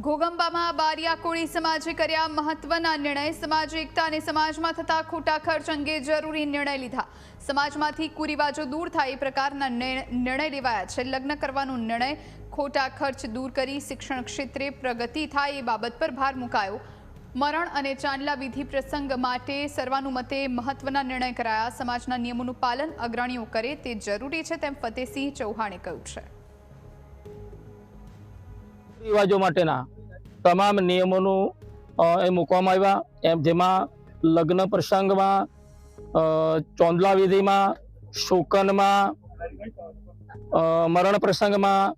ઘોગંબામાં બારિયા કોળી સમાજે કર્યા મહત્વના નિર્ણય। સમાજ એકતા અને સમાજમાં થતા ખોટા ખર્ચ અંગે જરૂરી નિર્ણય લીધા। સમાજમાંથી કુરિવાજો દૂર થાય એ પ્રકારના નિર્ણય લેવાયા છે। લગ્ન કરવાનો નિર્ણય, ખોટા ખર્ચ દૂર કરી શિક્ષણ ક્ષેત્રે પ્રગતિ થાય એ બાબત પર ભાર મુકાયો। મરણ અને ચાંદલા વિધિ પ્રસંગ માટે સર્વાનુમતે મહત્વના નિર્ણય કરાયા। સમાજના નિયમોનું પાલન અગ્રણીઓ કરે તે જરૂરી છે તેમ ફતેહસિંહ ચૌહાણે કહ્યું છે। રિવાજો માટેના તમામ નિયમોનું એ મૂકવામાં આવ્યા, એમ જેમાં લગ્ન પ્રસંગમાં, ચોંદલા વિધિમાં, શોકનમાં, મરણ પ્રસંગમાં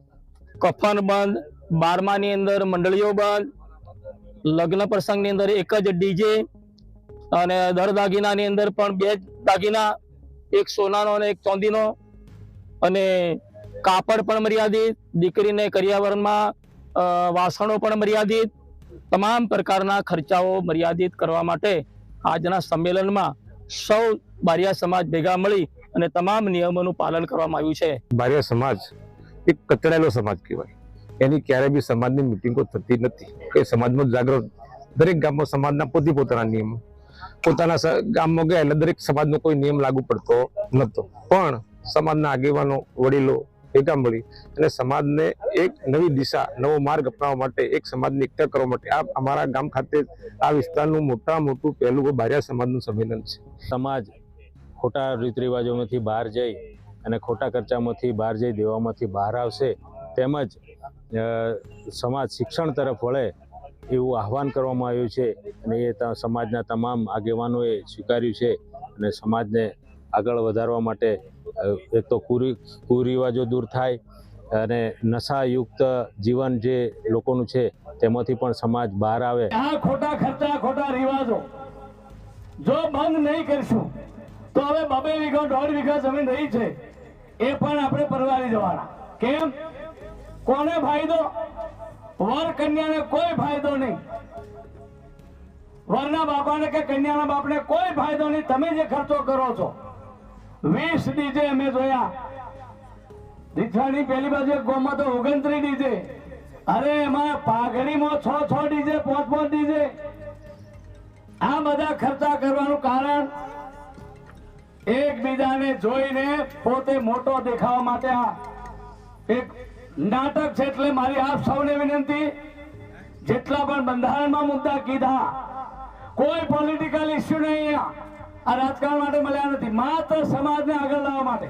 કફન બંધ, 12માની અંદર મંડળીઓ બંધ, લગ્ન પ્રસંગની અંદર એક જ ડીજે અને દર દાગીનાની અંદર પણ 2 દાગીના, એક સોનાનો અને એક ચાંદીનો, અને કાપડ પણ મર્યાદિત, દીકરીને કરિયાવરમાં વાસણો પણ મર્યાદિત, તમામ પ્રકારના ખર્ચાઓ મર્યાદિત કરવા માટે આજના સંમેલનમાં સૌ બારિયા સમાજ ભેગા મળી અને તમામ નિયમોનું પાલન કરવામાં આવ્યું છે। બારિયા સમાજ એક કચડાયેલો સમાજ કહેવાય, એની ક્યારેય બી સમાજની મિટિંગો થતી નથી। એ સમાજનો જાગૃત, દરેક ગામમાં સમાજના પોતાના નિયમો, પોતાના ગામમાં ગયા એટલે દરેક સમાજનો કોઈ નિયમ લાગુ પડતો નહોતો, પણ સમાજના આગેવાનો, વડીલો ભેગા મળી અને સમાજને એક નવી દિશા, નવો માર્ગ અપનાવવા માટે, એક સમાજની એકતા કરવા માટે આ અમારા ગામ ખાતે આ વિસ્તારનું મોટું પહેલું બારિયા સમાજનું સંમેલન છે। સમાજ ખોટા રીત રિવાજોમાંથી બહાર જઈ અને ખોટા ખર્ચામાંથી બહાર જઈ દેવામાંથી બહાર આવશે, તેમજ સમાજ શિક્ષણ તરફ વળે એવું આહવાન કરવામાં આવ્યું છે અને એ સમાજના તમામ આગેવાનોએ સ્વીકાર્યું છે। અને સમાજને આગળ વધારવા માટે એક તો કુરિવાજો દૂર થાય અને નશાયુક્ત જીવન જે લોકોનું છે તેમાંથી પણ સમાજ બહાર આવે। આ ખોટા ખર્ચા, ખોટા રિવાજો જો બંધ નહીં કરશું તો હવે 2 વીઘા 1.5 વીઘા જમીન રહી છે એ પણ આપણે પરવારી જવાના। કેમ? કોને ફાયદો? વર કન્યાને કોઈ ફાયદો નહીં, વરના બાપાને કે કન્યાના બાપને કોઈ ફાયદો નહીં। તમે જે ખર્ચો કરો છો, 20 ડીજે અમે જોયા, રીઠાની પહેલી બાજુ ગોમાં તો 29 ડીજે, અરે એમાં પાઘડીમાં 6 ડીજે, 5 ડીજે। આ બધા ખર્ચા કરવાનું કારણ એકબીજાને જોઈને પોતે મોટો દેખાવા માટે આ એક નાટક છે। એટલે મારી આપ સૌને વિનંતી, જેટલા પણ બંધારણમાં મુદ્દા કીધા, કોઈ પોલિટિકલ ઇસ્યુ નહીં, આ રાજકારણ માટે મળ્યા નથી, માત્ર સમાજને આગળ લાવવા માટે।